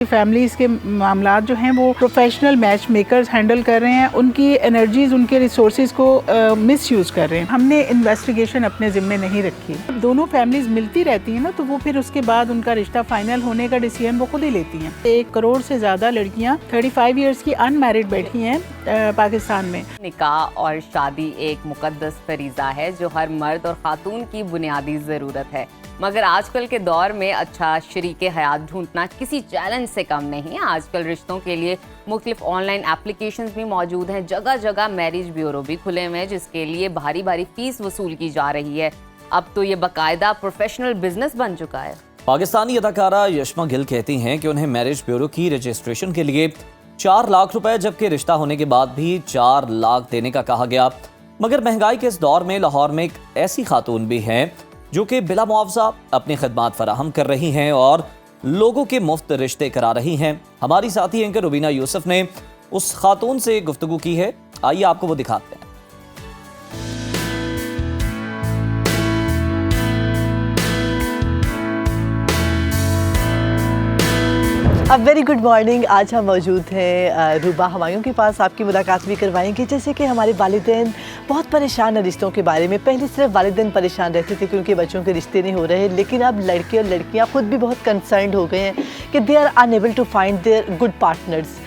Families के मामलात जो हैं वो प्रोफेशनल मैच मेकर्स हैंडल कर रहे हैं, उनकी एनर्जीज़ उनके रिसोर्सेज को मिसयूज़ कर रहे हैं। हमने इन्वेस्टिगेशन अपने ज़िम्मे नहीं रखी। दोनों फैमिलीज़ मिलती रहती हैं ना, तो वो फिर उसके बाद उनका रिश्ता फाइनल होने का डिसीजन वो खुद ही लेती हैं। 1 करोड़ से ज़्यादा लड़कियाँ 35 ईयर्स की अनमैरिड बैठी हैं पाकिस्तान में। निकाह और शादी एक मुकद्दस फरीज़ा है जो हर मर्द और खातून की बुनियादी ज़रूरत है, मगर आजकल के दौर में अच्छा शरीके हयात ढूंढना किसी चैलेंज से कम नहीं है। आजकल रिश्तों के लिए मुख्तलिफ ऑनलाइन एप्लीकेशंस भी मौजूद हैं, जगह जगह मैरिज ब्यूरो भी खुले हुए हैं जिसके लिए भारी भारी फीस वसूल की जा रही है। अब तो ये बाकायदा प्रोफेशनल बिजनेस बन चुका है। पाकिस्तानी अदाकारा यशमा गिल कहती हैं कि उन्हें मैरिज ब्यूरो की रजिस्ट्रेशन के लिए 4 लाख रुपए, जबकि रिश्ता होने के बाद भी 4 लाख देने का कहा गया। मगर महंगाई के इस दौर में लाहौर में एक ऐसी खातून भी हैं जो कि बिला मुआवजा अपनी खिदमात फराहम कर रही हैं और लोगों के मुफ्त रिश्ते करा रही हैं। हमारी साथी एंकर रुबीना यूसुफ ने उस खातून से गुफ्तगू की है, आइए आपको वो दिखाते हैं। अब वेरी गुड मॉर्निंग। आज हम मौजूद हैं रूबा हमायूं के पास। आपकी मुलाकात भी करवाएंगे। जैसे कि हमारे वालिदैन बहुत परेशान हैं रिश्तों के बारे में। पहले सिर्फ वालिदैन परेशान रहते थे क्योंकि बच्चों के रिश्ते नहीं हो रहे, लेकिन अब लड़के और लड़कियां खुद भी बहुत कंसर्न्ड हो गए हैं कि they are unable to find their good partners.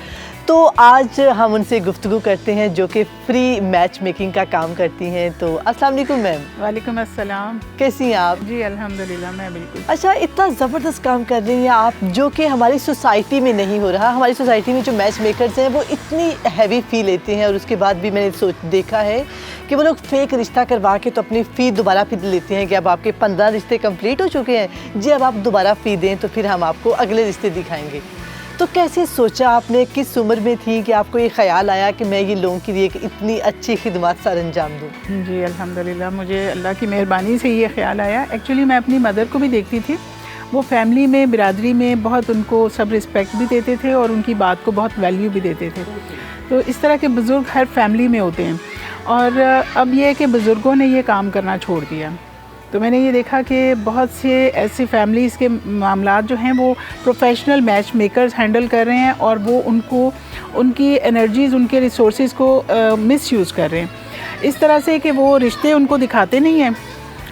तो आज हम उनसे गुफ्तगू करते हैं जो कि फ्री मैच मेकिंग का काम करती हैं। तो अस्सलाम वालेकुम मैम। वालेकुम अस्सलाम। कैसी हैं आप? जी अल्हम्दुलिल्लाह, मैं बिल्कुल। अच्छा, इतना ज़बरदस्त काम कर रही हैं आप जो कि हमारी सोसाइटी में नहीं हो रहा। हमारी सोसाइटी में जो मैच मेकर्स हैं वो इतनी हैवी फ़ी लेते हैं और उसके बाद भी मैंने देखा है कि वो लोग फेक रिश्ता करवा के तो अपनी फ़ी दोबारा फिर लेते हैं कि अब आपके 15 रिश्ते कंप्लीट हो चुके हैं जी, अब आप दोबारा फ़ी दें तो फिर हम आपको अगले रिश्ते दिखाएंगे। तो कैसे सोचा आपने, किस उम्र में थी कि आपको ये ख्याल आया कि मैं ये लोगों के लिए एक इतनी अच्छी खिदमत सर अंजाम दूँ? जी अल्हम्दुलिल्लाह, मुझे अल्लाह की मेहरबानी से ये ख्याल आया। एक्चुअली मैं अपनी मदर को भी देखती थी, वो फैमिली में बिरादरी में बहुत उनको सब रिस्पेक्ट भी देते थे और उनकी बात को बहुत वैल्यू भी देते थे। तो इस तरह के बुज़ुर्ग हर फैमिली में होते हैं और अब ये है कि बुज़ुर्गों ने ये काम करना छोड़ दिया। तो मैंने ये देखा कि बहुत से ऐसी फैमिलीज़ के मामलात जो हैं वो प्रोफेशनल मैच मेकर्स हैंडल कर रहे हैं और वो उनकी एनर्जीज़ उनके रिसोर्सेज को मिसयूज़ कर रहे हैं इस तरह से कि वो रिश्ते उनको दिखाते नहीं हैं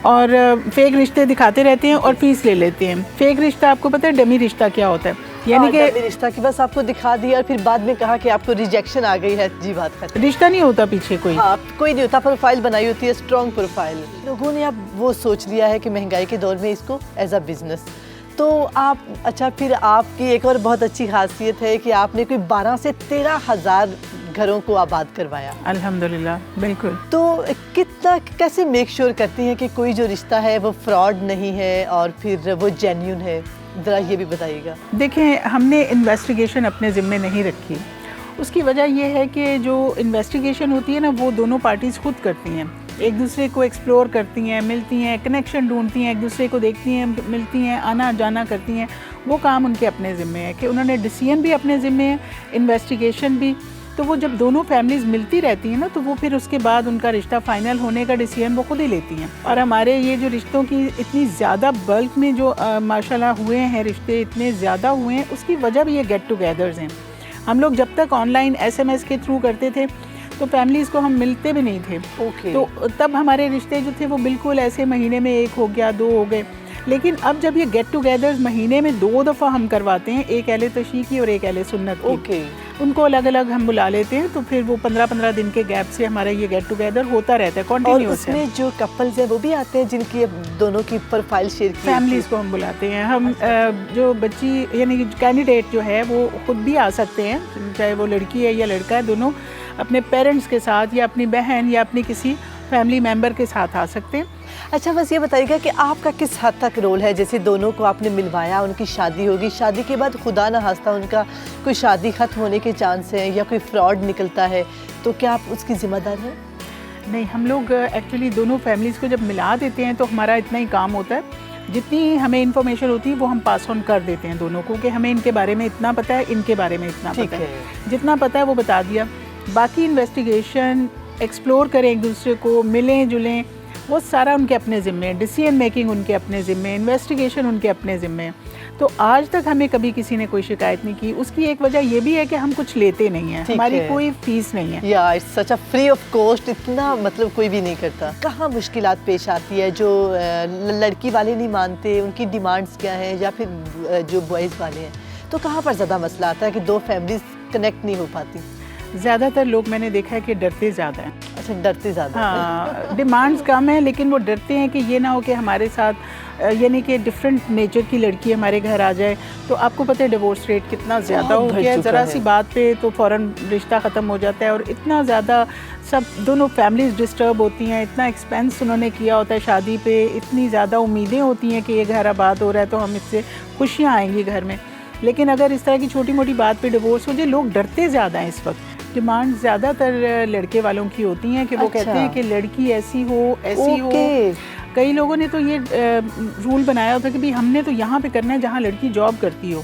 और फेक रिश्ते दिखाते रहते हैं और फीस ले लेते हैं। फेक रिश्ता, आपको पता है डमी रिश्ता क्या होता है? यानी कि रिश्ता की बस आपको दिखा दिया और फिर बाद में कहा कि आपको रिजेक्शन आ गई है जी, बात खत्म। रिश्ता नहीं होता पीछे कोई। हाँ, कोई नहीं होता। प्रोफाइल बनाई होती है, स्ट्रॉन्ग प्रोफाइल। लोगों ने अब वो सोच लिया है कि महंगाई के दौर में इसको एज अ बिजनेस। तो आप, अच्छा, फिर आपकी एक और बहुत अच्छी खासियत है कि आपने कोई 12 से 13 हज़ार घरों को आबाद करवाया। अल्हम्दुलिल्लाह, बिल्कुल। तो कितना, कैसे मेक श्योर करती हैं कि कोई जो रिश्ता है वो फ्रॉड नहीं है और फिर वो जेन्युइन है? ज़रा ये भी बताइएगा। देखें, हमने इन्वेस्टिगेशन अपने ज़िम्मे नहीं रखी। उसकी वजह यह है कि जो इन्वेस्टिगेशन होती है ना, वो दोनों पार्टीज़ खुद करती हैं, एक दूसरे को एक्सप्लोर करती हैं, मिलती हैं, कनेक्शन ढूंढती हैं, एक दूसरे को देखती हैं, मिलती हैं, आना जाना करती हैं। वो काम उनके अपने ज़िम्मे है कि उन्होंने डिसीजन भी अपने ज़िम्मे है, इन्वेस्टिगेशन भी। तो वो जब दोनों फैमिलीज़ मिलती रहती हैं ना, तो वो फिर उसके बाद उनका रिश्ता फाइनल होने का डिसीजन वो खुद ही लेती हैं। और हमारे ये जो रिश्तों की इतनी ज़्यादा बल्क में जो माशाल्लाह हुए हैं, रिश्ते इतने ज़्यादा हुए हैं, उसकी वजह भी ये गेट टुगेदर्स हैं। हम लोग जब तक ऑनलाइन SMS के थ्रू करते थे तो फैमिलीज़ को हम मिलते भी नहीं थे। तो तब हमारे रिश्ते जो थे वो बिल्कुल ऐसे महीने में 1 हो गया, 2 हो गए। लेकिन अब जब ये गेट टुगेदर्स महीने में 2 दफ़ा हम करवाते हैं, एक अहले तशी की और एक अहले सुन्नत की, उनको अलग अलग हम बुला लेते हैं, तो फिर वो 15-15 दिन के गैप से हमारा ये गेट टुगेदर होता रहता है कंटिन्यूअस। और उसमें जो कपल्स हैं वो भी आते हैं जिनकी दोनों की प्रोफाइल शेयर की, फैमिलीज़ को हम बुलाते हैं। हम जो बच्ची यानी कैंडिडेट जो है वो खुद भी आ सकते हैं, चाहे वो लड़की है या लड़का है, दोनों अपने पेरेंट्स के साथ या अपनी बहन या अपनी किसी फैमिली मेम्बर के साथ आ सकते हैं। अच्छा, बस ये बताइएगा कि आपका किस हद तक रोल है? जैसे दोनों को आपने मिलवाया, उनकी शादी होगी, शादी के बाद खुदा न खास्ता उनका कोई शादी ख़त्म होने के चांस है या कोई फ्रॉड निकलता है, तो क्या आप उसकी ज़िम्मेदार हैं? नहीं, हम लोग एक्चुअली दोनों फैमिलीज़ को जब मिला देते हैं तो हमारा इतना ही काम होता है, जितनी हमें इन्फॉर्मेशन होती है वो हम पास ऑन कर देते हैं दोनों को कि हमें इनके बारे में इतना पता है, इनके बारे में इतना पता है। जितना पता है वो बता दिया। बाकी इन्वेस्टिगेशन, एक्सप्लोर करें, एक दूसरे को मिलें जुलें, वो सारा उनके अपने ज़िम्मे है, डिसीजन मेकिंग उनके अपने ज़िम्मे है, इन्वेस्टिगेशन उनके अपने ज़िम्मे है। तो आज तक हमें कभी किसी ने कोई शिकायत नहीं की। उसकी एक वजह ये भी है कि हम कुछ लेते नहीं हैं, हमारी कोई फीस नहीं है। या it's such a free of cost, इतना मतलब कोई भी नहीं करता। कहाँ मुश्किलात पेश आती है जो लड़की वाले नहीं मानते, उनकी डिमांड्स क्या हैं, या फिर जो बॉयज़ वाले हैं, तो कहाँ पर ज़्यादा मसला आता है कि दो फैमिलीज कनेक्ट नहीं हो पाती? ज़्यादातर लोग मैंने देखा है कि डरते ज़्यादा हैं। अच्छा, डरते ज़्यादा। हाँ, डिमांड्स कम है लेकिन वो डरते हैं कि ये ना हो कि हमारे साथ यानी कि डिफरेंट नेचर की लड़की हमारे घर आ जाए। तो आपको पता है डिवोर्स रेट कितना ज़्यादा हो गया है, ज़रा सी बात पे तो फ़ौरन रिश्ता ख़त्म हो जाता है। और इतना ज़्यादा सब दोनों फैमिलीज़ डिस्टर्ब होती हैं, इतना एक्सपेंस उन्होंने किया होता है शादी पे, इतनी ज़्यादा उम्मीदें होती हैं कि ये घर आबाद हो रहा है तो हम इससे खुशियाँ आएंगी घर में। लेकिन अगर इस तरह की छोटी मोटी बात पे डिवोर्स हो जाए, लोग डरते ज़्यादा हैं इस वक्त। डिमांड ज़्यादातर लड़के वालों की होती हैं कि वो कहते हैं कि लड़की ऐसी हो, ऐसी हो। कई लोगों ने तो ये रूल बनाया होता है कि भाई हमने तो यहाँ पे करना है जहाँ लड़की जॉब करती हो।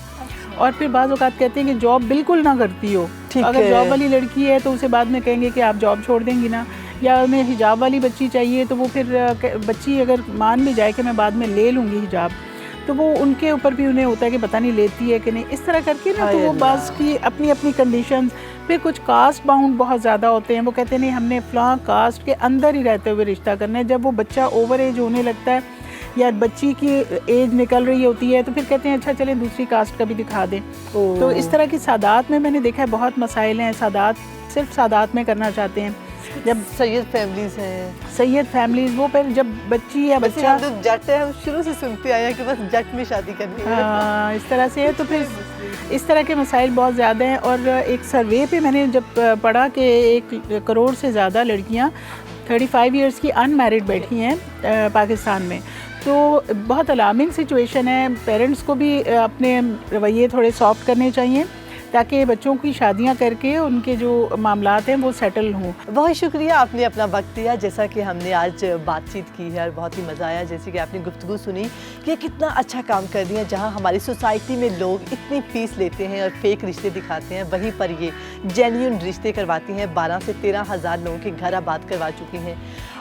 और फिर बाज़ औक़ात कहते हैं कि जॉब बिल्कुल ना करती हो। अगर जॉब वाली लड़की है तो उसे बाद में कहेंगे कि आप जॉब छोड़ देंगी ना, या उन्हें हिजाब वाली बच्ची चाहिए तो वो फिर बच्ची अगर मान भी जाए कि मैं बाद में ले लूँगी हिजाब, तो वो उनके ऊपर भी उन्हें होता है कि पता नहीं लेती है कि नहीं, इस तरह करके ना। तो वो बाज़ की अपनी अपनी कंडीशंस। फिर कुछ कास्ट बाउंड बहुत ज़्यादा होते हैं, वो कहते हैं नहीं हमने फ़लाँ कास्ट के अंदर ही रहते हुए रिश्ता करना है। जब वो बच्चा ओवर एज होने लगता है या बच्ची की एज निकल रही होती है तो फिर कहते हैं अच्छा चलें दूसरी कास्ट का भी दिखा दें। तो इस तरह की सादात में मैंने देखा है बहुत मसाइल हैं। सादात सिर्फ सादात में करना चाहते हैं। जब सैयद फैमिलीज हैं, सैयद फैमिलीज, वो फिर जब बच्ची या बच्चा, हम लोग जट है, हम शुरू से सुनते आए हैं कि बस जट में शादी करनी है। हाँ, इस तरह से है। तो फिर इस तरह के मसाइल बहुत ज़्यादा हैं। और एक सर्वे पे मैंने जब पढ़ा कि 1 करोड़ से ज़्यादा लड़कियां 35 इयर्स की अनमैरिड बैठी हैं पाकिस्तान में, तो बहुत अलार्मिंग सिचुएशन है। पेरेंट्स को भी अपने रवैये थोड़े सॉफ्ट करने चाहिए ताकि बच्चों की शादियां करके उनके जो मामलात हैं वो सेटल हों। बहुत शुक्रिया, आपने अपना वक्त दिया। जैसा कि हमने आज बातचीत की है और बहुत ही मज़ा आया, जैसे कि आपने गुफ्तगू सुनी कि कितना अच्छा काम कर रही हैं। जहां हमारी सोसाइटी में लोग इतनी फ़ीस लेते हैं और फेक रिश्ते दिखाते हैं, वहीं पर ये जेन्युइन रिश्ते करवाती हैं। 12 से 13 हज़ार लोगों के घर आबाद करवा चुकी हैं।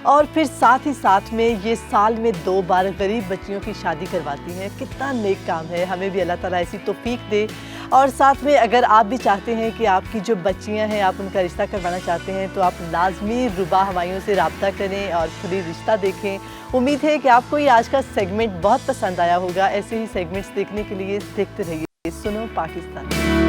और फिर साथ ही साथ में ये साल में 2 बार गरीब बच्चियों की शादी करवाती हैं। कितना नेक काम है, हमें भी अल्लाह ताला ऐसी तौफीक दे। और साथ में अगर आप भी चाहते हैं कि आपकी जो बच्चियां हैं आप उनका रिश्ता करवाना चाहते हैं तो आप लाजमी रुबा हमायों से रब्ता करें और खुद ही रिश्ता देखें। उम्मीद है कि आपको ये आज का सेगमेंट बहुत पसंद आया होगा। ऐसे ही सेगमेंट्स देखने के लिए देखते रहिए सुनो पाकिस्तान।